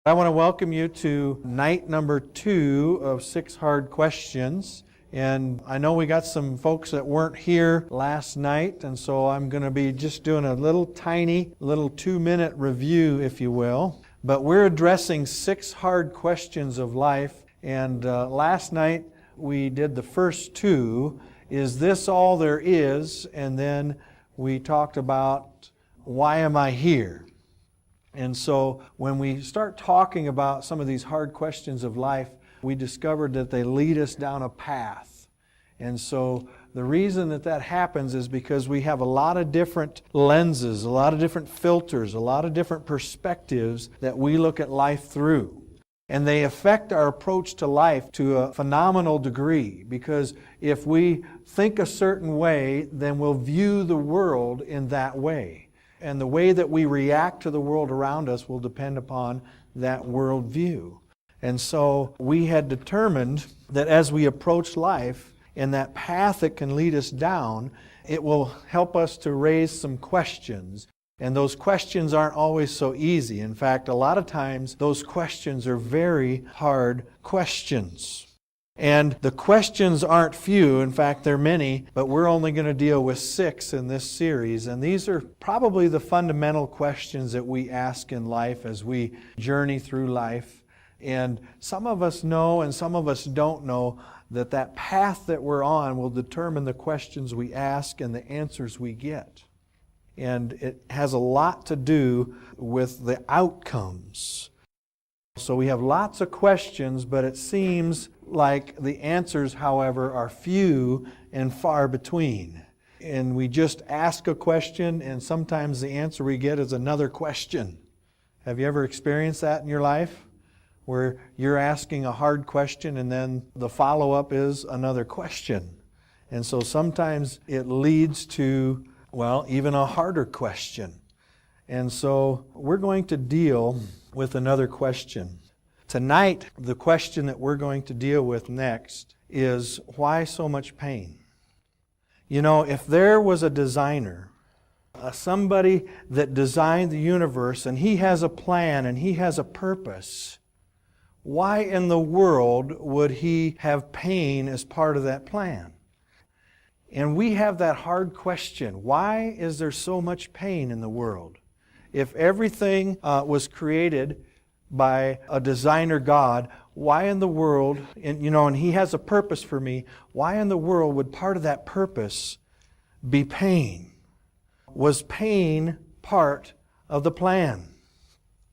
I want to welcome you to night number 2 of 6 Hard Questions. And I know we got some folks that weren't here last night, and so I'm going to be just doing a little 2-minute review, if you will. But we're addressing 6 hard questions of life, and last night we did the first 2. Is this all there is? And then we talked about, why am I here? And so when we start talking about some of these hard questions of life, we discovered that they lead us down a path. And so the reason that happens is because we have a lot of different lenses, a lot of different filters, a lot of different perspectives that we look at life through. And they affect our approach to life to a phenomenal degree, because if we think a certain way, then we'll view the world in that way. And the way that we react to the world around us will depend upon that worldview. And so we had determined that as we approach life, and that path that can lead us down, it will help us to raise some questions. And those questions aren't always so easy. In fact, a lot of times those questions are very hard questions. And the questions aren't few, in fact they're many, but we're only going to deal with 6 in this series. And these are probably the fundamental questions that we ask in life as we journey through life. And some of us know and some of us don't know that path that we're on will determine the questions we ask and the answers we get. And it has a lot to do with the outcomes. So we have lots of questions, but it seems like the answers, however, are few and far between. And we just ask a question, and sometimes the answer we get is another question. Have you ever experienced that in your life? Where you're asking a hard question and then the follow-up is another question. And so sometimes it leads to, even a harder question. And so we're going to deal with another question. Tonight, the question that we're going to deal with next is, why so much pain? You know, if there was a designer, somebody that designed the universe, and he has a plan and he has a purpose, why in the world would he have pain as part of that plan? And we have that hard question. Why is there so much pain in the world? If everything was created by a designer God, why in the world, and He has a purpose for me, why in the world would part of that purpose be pain? Was pain part of the plan?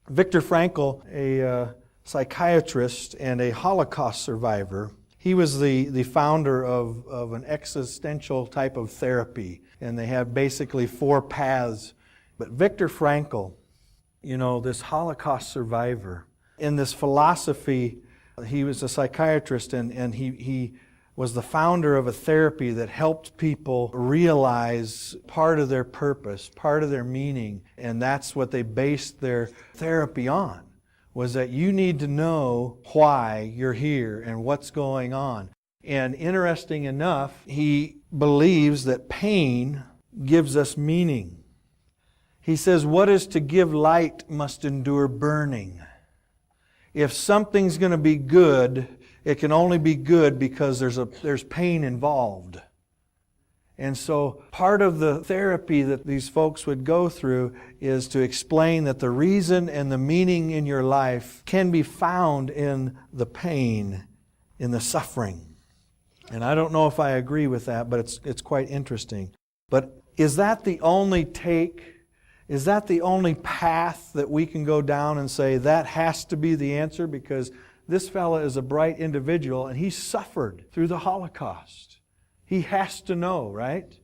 Viktor Frankl, a psychiatrist and a Holocaust survivor, he was the founder of an existential type of therapy, and they have basically 4 paths. But Viktor Frankl, this Holocaust survivor, in this philosophy, he was a psychiatrist, and he was the founder of a therapy that helped people realize part of their purpose, part of their meaning, and that's what they based their therapy on, was that you need to know why you're here and what's going on. And interesting enough, he believes that pain gives us meaning. He says, what is to give light must endure burning. If something's going to be good, it can only be good because there's pain involved. And so part of the therapy that these folks would go through is to explain that the reason and the meaning in your life can be found in the pain, in the suffering. And I don't know if I agree with that, but it's quite interesting. But is that the only take? Is that the only path that we can go down and say that has to be the answer? Because this fella is a bright individual and he suffered through the Holocaust. He has to know, right?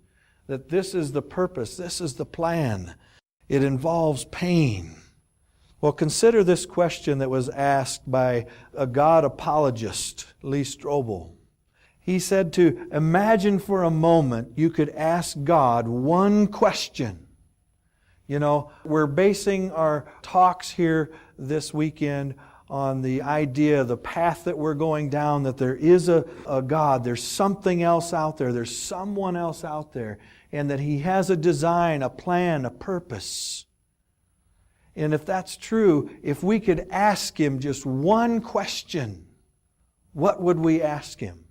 That this is the purpose, this is the plan. It involves pain. Well, consider this question that was asked by a God apologist, Lee Strobel. He said to imagine for a moment you could ask God one question. We're basing our talks here this weekend on the idea, the path that we're going down, that there is a God, there's something else out there, there's someone else out there, and that He has a design, a plan, a purpose. And if that's true, if we could ask Him just one question, what would we ask Him?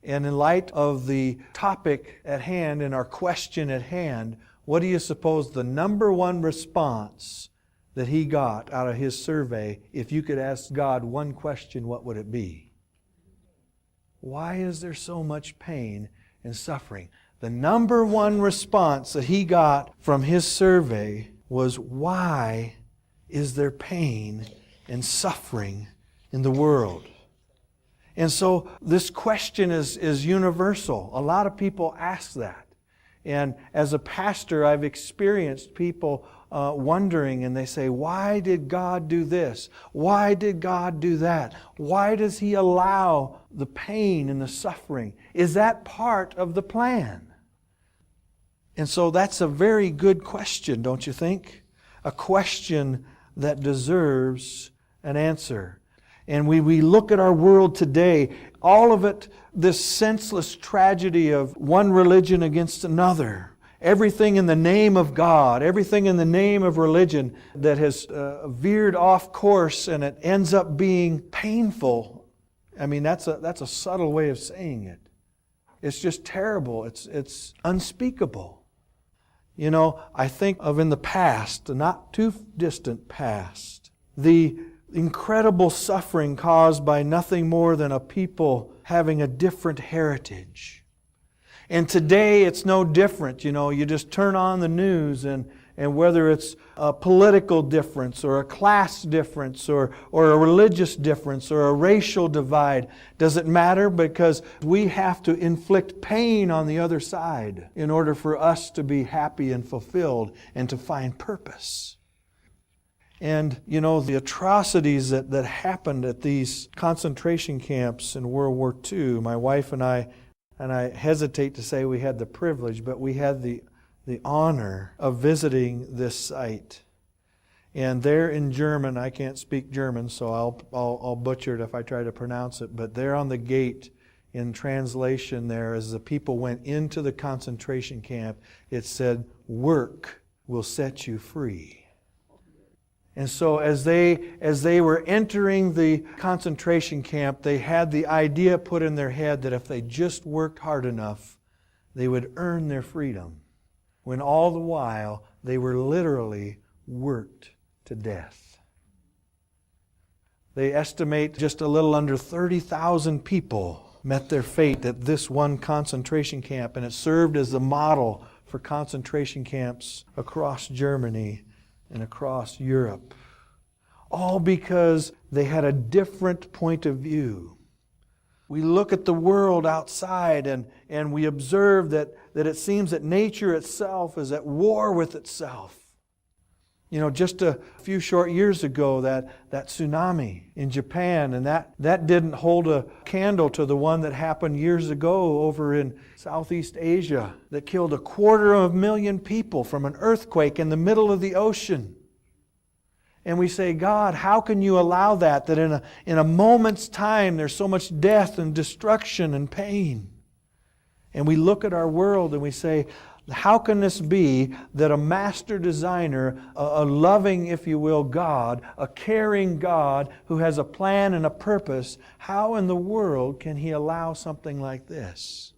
And in light of the topic at hand and our question at hand, what do you suppose the number one response that he got out of his survey? If you could ask God one question, what would it be? Why is there so much pain and suffering? The number one response that he got from his survey was, why is there pain and suffering in the world? And so this question is universal. A lot of people ask that. And as a pastor, I've experienced people wondering, and they say, why did God do this? Why did God do that? Why does He allow the pain and the suffering? Is that part of the plan? And so that's a very good question, don't you think? A question that deserves an answer. And we look at our world today, all of it, this senseless tragedy of one religion against another. Everything in the name of God, everything in the name of religion that has veered off course, and it ends up being painful. I mean, that's a subtle way of saying it. It's just terrible. It's unspeakable. You know, I think of in the past, the not too distant past, the incredible suffering caused by nothing more than a people having a different heritage. And today it's no different. You know, you just turn on the news, and whether it's a political difference or a class difference or a religious difference or a racial divide, doesn't matter, because we have to inflict pain on the other side in order for us to be happy and fulfilled and to find purpose. And, you know, the atrocities that happened at these concentration camps in World War II, my wife and I hesitate to say we had the privilege, but we had the honor of visiting this site. And there in German, I can't speak German, so I'll butcher it if I try to pronounce it, but there on the gate in translation there, as the people went into the concentration camp, it said, "Work will set you free." And so as they were entering the concentration camp, they had the idea put in their head that if they just worked hard enough, they would earn their freedom. When all the while, they were literally worked to death. They estimate just a little under 30,000 people met their fate at this one concentration camp, and it served as the model for concentration camps across Germany and across Europe. All because they had a different point of view. We look at the world outside and we observe that it seems that nature itself is at war with itself. You know, just a few short years ago, that tsunami in Japan, and that didn't hold a candle to the one that happened years ago over in Southeast Asia that killed 250,000 people from an earthquake in the middle of the ocean. And we say, God, how can you allow that in a moment's time there's so much death and destruction and pain? And we look at our world and we say, how can this be that a master designer, a loving, if you will, God, a caring God who has a plan and a purpose, how in the world can He allow something like this?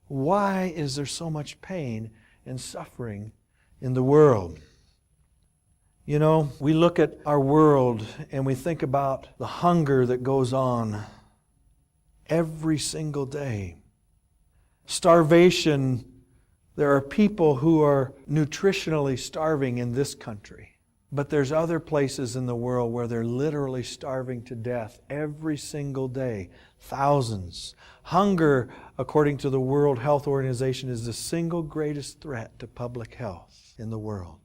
Why is there so much pain and suffering in the world? You know, we look at our world and we think about the hunger that goes on every single day. Starvation. There are people who are nutritionally starving in this country. But there's other places in the world where they're literally starving to death every single day. Thousands. Hunger, according to the World Health Organization, is the single greatest threat to public health in the world.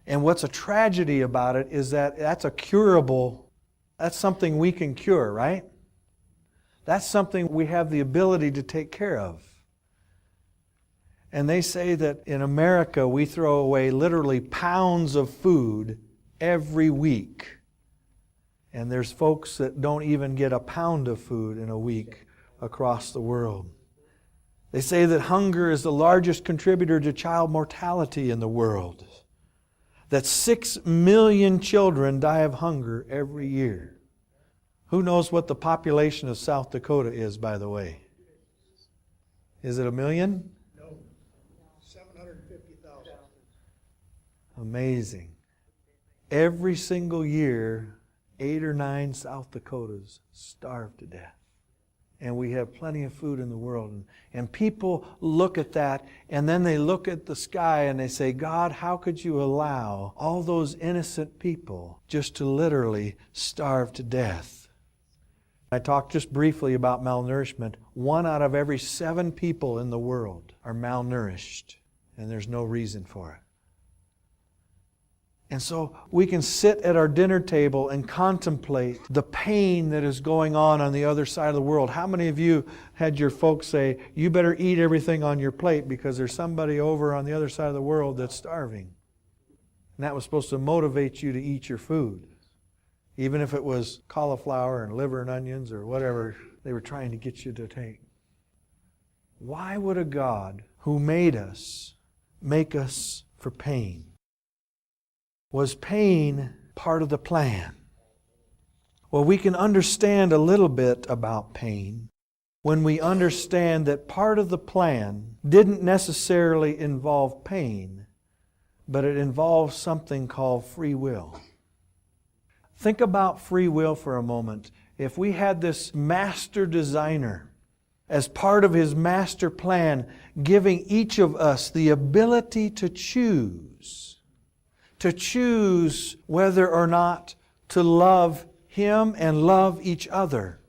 And what's a tragedy about it is that that's that's something we can cure, right? That's something we have the ability to take care of. And they say that in America we throw away literally pounds of food every week. And there's folks that don't even get a pound of food in a week across the world. They say that hunger is the largest contributor to child mortality in the world. that 6 million children die of hunger every year. Who knows what the population of South Dakota is, by the way? Is it 1 million? No. 750,000. Amazing. Every single year, 8 or 9 South Dakotas starve to death. And we have plenty of food in the world. And people look at that, and then they look at the sky and they say, God, how could you allow all those innocent people just to literally starve to death? I talked just briefly about malnourishment. 1 out of every 7 people in the world are malnourished, and there's no reason for it. And so we can sit at our dinner table and contemplate the pain that is going on the other side of the world. How many of you had your folks say, you better eat everything on your plate because there's somebody over on the other side of the world that's starving? And that was supposed to motivate you to eat your food. Even if it was cauliflower and liver and onions or whatever they were trying to get you to take. Why would a God who made us make us for pain? Was pain part of the plan? Well, we can understand a little bit about pain when we understand that part of the plan didn't necessarily involve pain, but it involves something called free will. Think about free will for a moment. If we had this master designer as part of His master plan, giving each of us the ability to choose whether or not to love Him and love each other.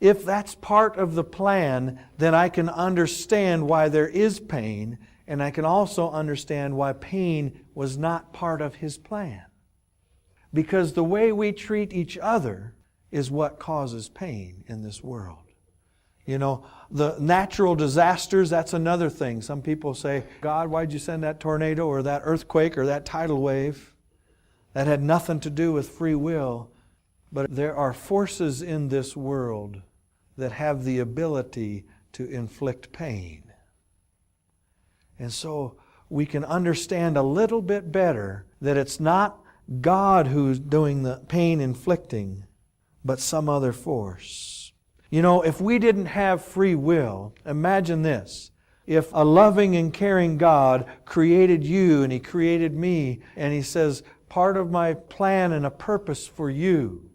If that's part of the plan, then I can understand why there is pain, and I can also understand why pain was not part of His plan. Because the way we treat each other is what causes pain in this world. You know, the natural disasters, that's another thing. Some people say, God, why'd you send that tornado or that earthquake or that tidal wave? That had nothing to do with free will. But there are forces in this world that have the ability to inflict pain. And so we can understand a little bit better that it's not God who's doing the pain inflicting, but some other force. You know, if we didn't have free will, imagine this. If a loving and caring God created you and He created me, and He says, part of my plan and a purpose for you.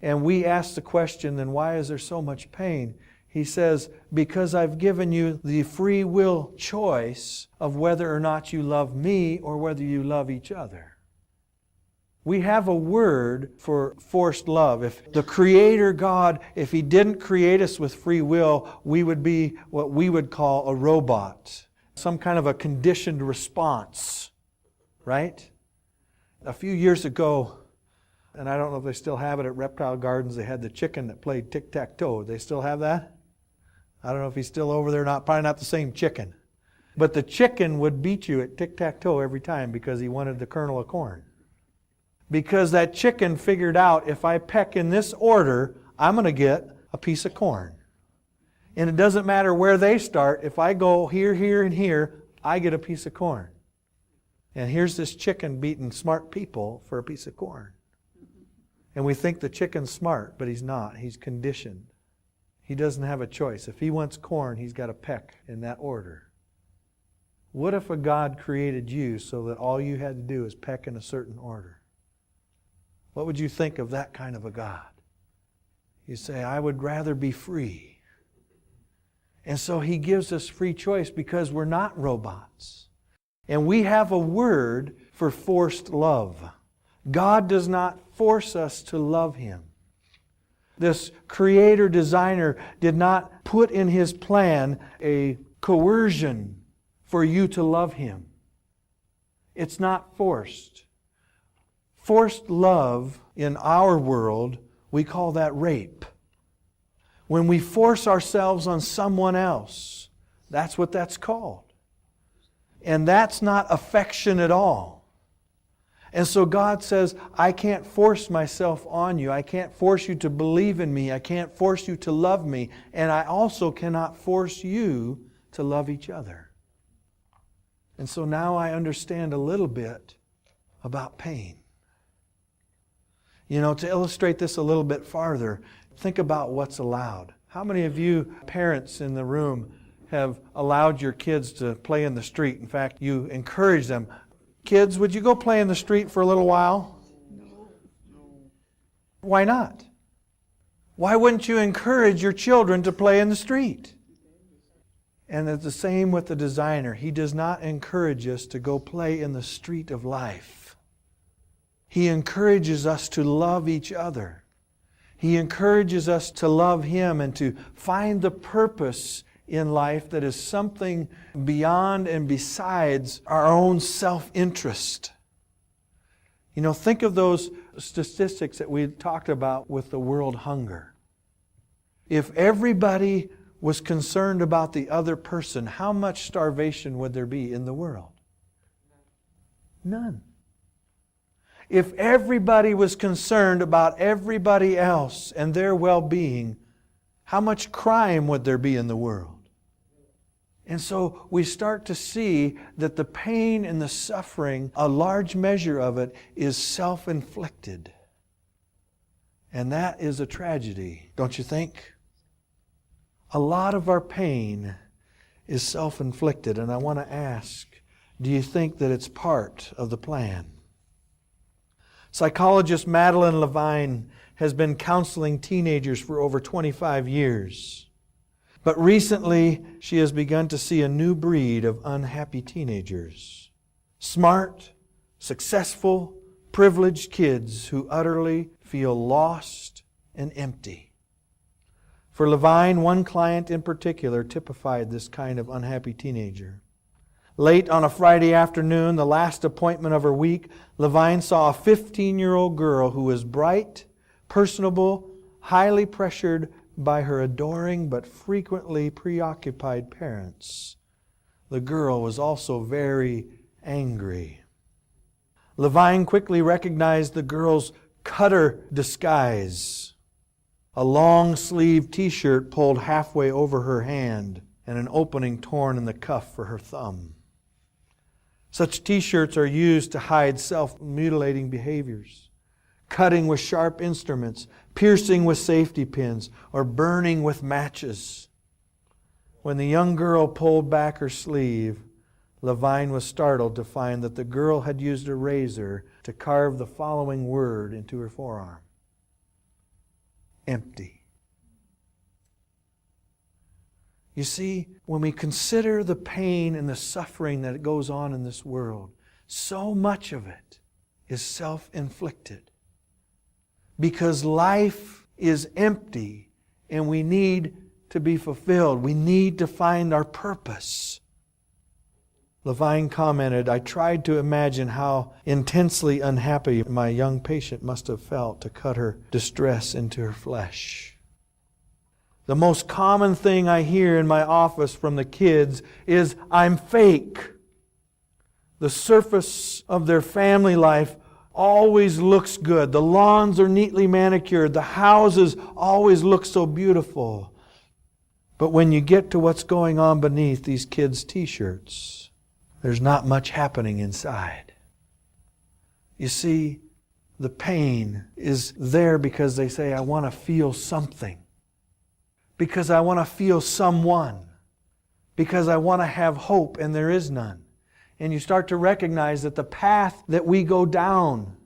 And we ask the question, then why is there so much pain? He says, because I've given you the free will choice of whether or not you love me or whether you love each other. We have a word for forced love. If the Creator God, if He didn't create us with free will, we would be what we would call a robot. Some kind of a conditioned response. Right? A few years ago, and I don't know if they still have it at Reptile Gardens, they had the chicken that played tic-tac-toe. They still have that? I don't know if he's still over there or not. Probably not the same chicken. But the chicken would beat you at tic-tac-toe every time because he wanted the kernel of corn. Because that chicken figured out, if I peck in this order, I'm going to get a piece of corn. And it doesn't matter where they start. If I go here, here, and here, I get a piece of corn. And here's this chicken beating smart people for a piece of corn. And we think the chicken's smart, but he's not. He's conditioned. He doesn't have a choice. If he wants corn, he's got to peck in that order. What if a God created you so that all you had to do is peck in a certain order? What would you think of that kind of a God? You say, I would rather be free. And so He gives us free choice because we're not robots. And we have a word for forced love. God does not force us to love Him. This Creator designer did not put in His plan a coercion for you to love Him. It's not forced. Forced love in our world, we call that rape. When we force ourselves on someone else, that's what that's called. And that's not affection at all. And so God says, I can't force myself on you. I can't force you to believe in me. I can't force you to love me. And I also cannot force you to love each other. And so now I understand a little bit about pain. You know, to illustrate this a little bit farther, think about what's allowed. How many of you parents in the room have allowed your kids to play in the street? In fact, you encourage them. Kids, would you go play in the street for a little while? No. Why not? Why wouldn't you encourage your children to play in the street? And it's the same with the designer. He does not encourage us to go play in the street of life. He encourages us to love each other. He encourages us to love Him and to find the purpose in life that is something beyond and besides our own self-interest. You know, think of those statistics that we talked about with the world hunger. If everybody was concerned about the other person, how much starvation would there be in the world? None. If everybody was concerned about everybody else and their well-being, how much crime would there be in the world? And so we start to see that the pain and the suffering, a large measure of it, is self-inflicted. And that is a tragedy, don't you think? A lot of our pain is self-inflicted. And I want to ask, do you think that it's part of the plan? Psychologist Madeline Levine has been counseling teenagers for over 25 years. But recently, she has begun to see a new breed of unhappy teenagers. Smart, successful, privileged kids who utterly feel lost and empty. For Levine, one client in particular typified this kind of unhappy teenager. Late on a Friday afternoon, the last appointment of her week, Levine saw a 15-year-old girl who was bright, personable, highly pressured by her adoring but frequently preoccupied parents. The girl was also very angry. Levine quickly recognized the girl's cutter disguise. A long-sleeved t-shirt pulled halfway over her hand and an opening torn in the cuff for her thumb. Such t-shirts are used to hide self-mutilating behaviors, cutting with sharp instruments, piercing with safety pins, or burning with matches. When the young girl pulled back her sleeve, Levine was startled to find that the girl had used a razor to carve the following word into her forearm: empty. You see, when we consider the pain and the suffering that goes on in this world, so much of it is self-inflicted. Because life is empty and we need to be fulfilled. We need to find our purpose. Levine commented, "I tried to imagine how intensely unhappy my young patient must have felt to cut her distress into her flesh. The most common thing I hear in my office from the kids is, 'I'm fake.' The surface of their family life always looks good. The lawns are neatly manicured. The houses always look so beautiful. But when you get to what's going on beneath these kids' t-shirts, there's not much happening inside." You see, the pain is there because they say, "I want to feel something. Because I want to feel someone. Because I want to have hope," and there is none. And you start to recognize that the path that we go down,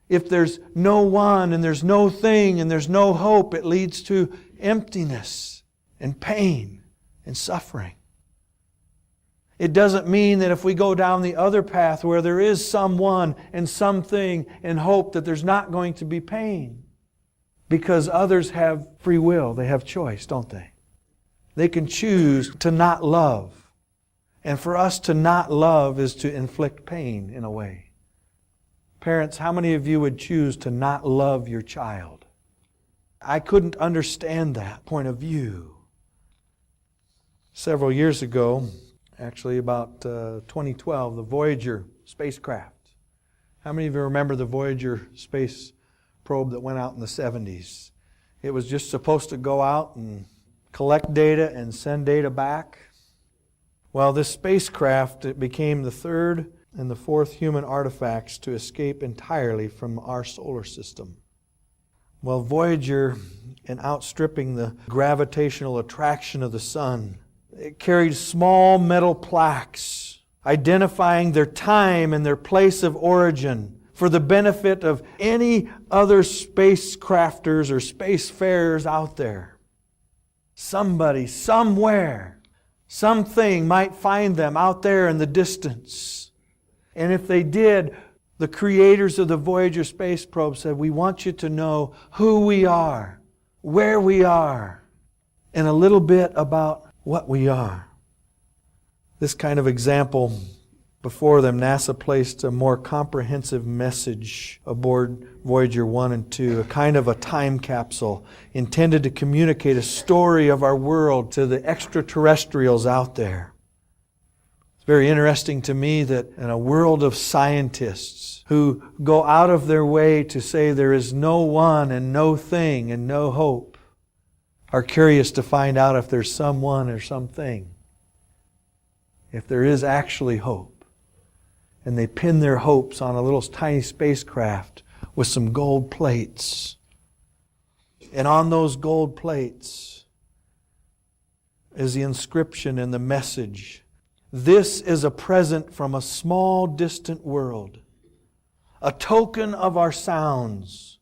if there's no one and there's no thing and there's no hope, it leads to emptiness and pain and suffering. It doesn't mean that if we go down the other path where there is someone and something and hope that there's not going to be pain. Because others have free will. They have choice, don't they? They can choose to not love. And for us to not love is to inflict pain in a way. Parents, how many of you would choose to not love your child? I couldn't understand that point of view. Several years ago, actually about 2012, the Voyager spacecraft. How many of you remember the Voyager space probe that went out in the 70s? It was just supposed to go out and collect data and send data back. Well, this spacecraft, it became the third and the fourth human artifacts to escape entirely from our solar system. Well, Voyager, in outstripping the gravitational attraction of the sun, it carried small metal plaques identifying their time and their place of origin for the benefit of any other spacecrafters or spacefarers out there. Somebody, somewhere, something might find them out there in the distance. And if they did, the creators of the Voyager space probe said, we want you to know who we are, where we are, and a little bit about what we are. This kind of example before them, NASA placed a more comprehensive message aboard Voyager 1 and 2, a kind of a time capsule intended to communicate a story of our world to the extraterrestrials out there. It's very interesting to me that in a world of scientists who go out of their way to say there is no one and no thing and no hope, are curious to find out if there's someone or something, if there is actually hope. And they pin their hopes on a little tiny spacecraft with some gold plates. And on those gold plates is the inscription and the message. This is a present from a small distant world, a token of our sounds,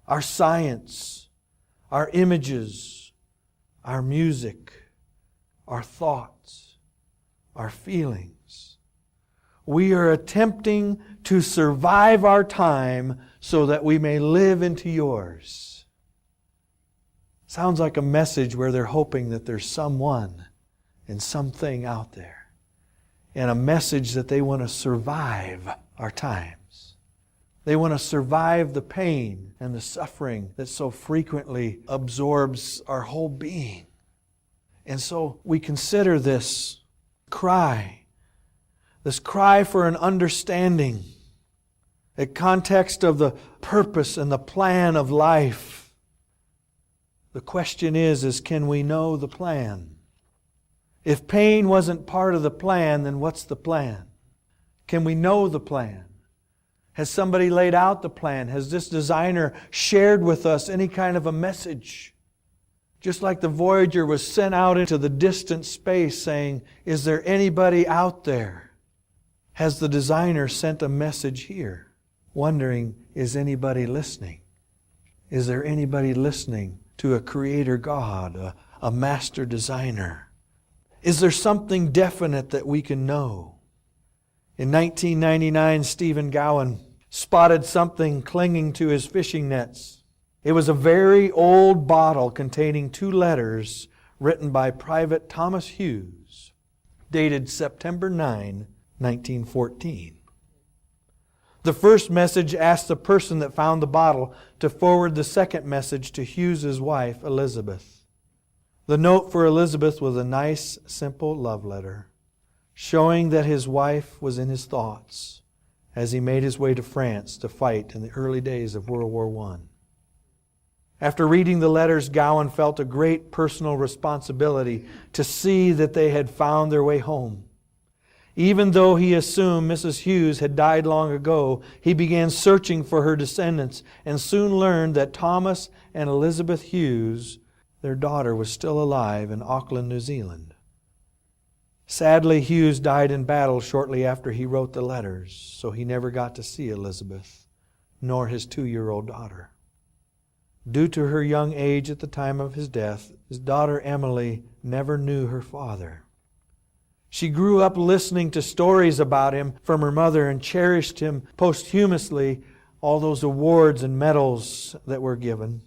our science, our images, our music, our thoughts, our feelings. We are attempting to survive our time so that we may live into yours. Sounds like a message where they're hoping that there's someone and something out there. And a message that they want to survive our times. They want to survive the pain and the suffering that so frequently absorbs our whole being. And so we consider this cry for an understanding, a context of the purpose and the plan of life. The question is can we know the plan? If pain wasn't part of the plan, then what's the plan? Can we know the plan? Has somebody laid out the plan? Has this designer shared with us any kind of a message? Just like the Voyager was sent out into the distant space saying, is there anybody out there? Has the designer sent a message here? Wondering, is anybody listening? Is there anybody listening to a creator God, a master designer? Is there something definite that we can know? In 1999, Stephen Gowan spotted something clinging to his fishing nets. It was a very old bottle containing 2 letters written by Private Thomas Hughes, dated September 9, 1914. The first message asked the person that found the bottle to forward the second message to Hughes's wife, Elizabeth. The note for Elizabeth was a nice, simple love letter, showing that his wife was in his thoughts as he made his way to France to fight in the early days of World War I. After reading the letters, Gowan felt a great personal responsibility to see that they had found their way home. Even though he assumed Mrs. Hughes had died long ago, he began searching for her descendants and soon learned that Thomas and Elizabeth Hughes, their daughter, was still alive in Auckland, New Zealand. Sadly, Hughes died in battle shortly after he wrote the letters, so he never got to see Elizabeth, nor his 2-year-old daughter. Due to her young age at the time of his death, his daughter Emily never knew her father. She grew up listening to stories about him from her mother and cherished him posthumously, all those awards and medals that were given.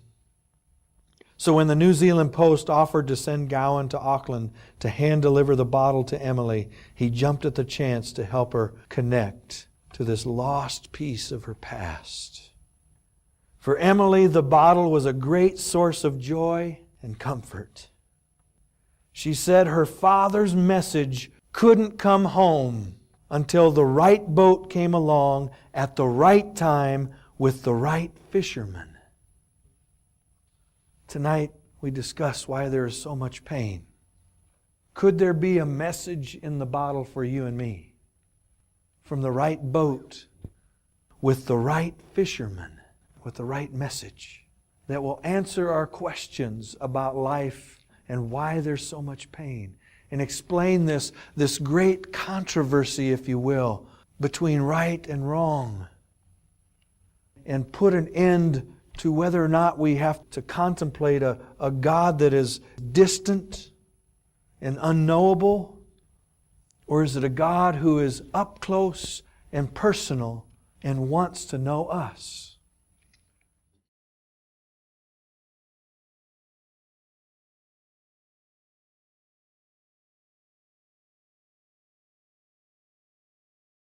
So when the New Zealand Post offered to send Gowan to Auckland to hand-deliver the bottle to Emily, he jumped at the chance to help her connect to this lost piece of her past. For Emily, the bottle was a great source of joy and comfort. She said her father's message couldn't come home until the right boat came along at the right time with the right fisherman. Tonight we discuss why there is so much pain. Could there be a message in the bottle for you and me? From the right boat, with the right fisherman, with the right message that will answer our questions about life and why there's so much pain, and explain this great controversy, if you will, between right and wrong, and put an end to whether or not we have to contemplate a God that is distant and unknowable, or is it a God who is up close and personal and wants to know us?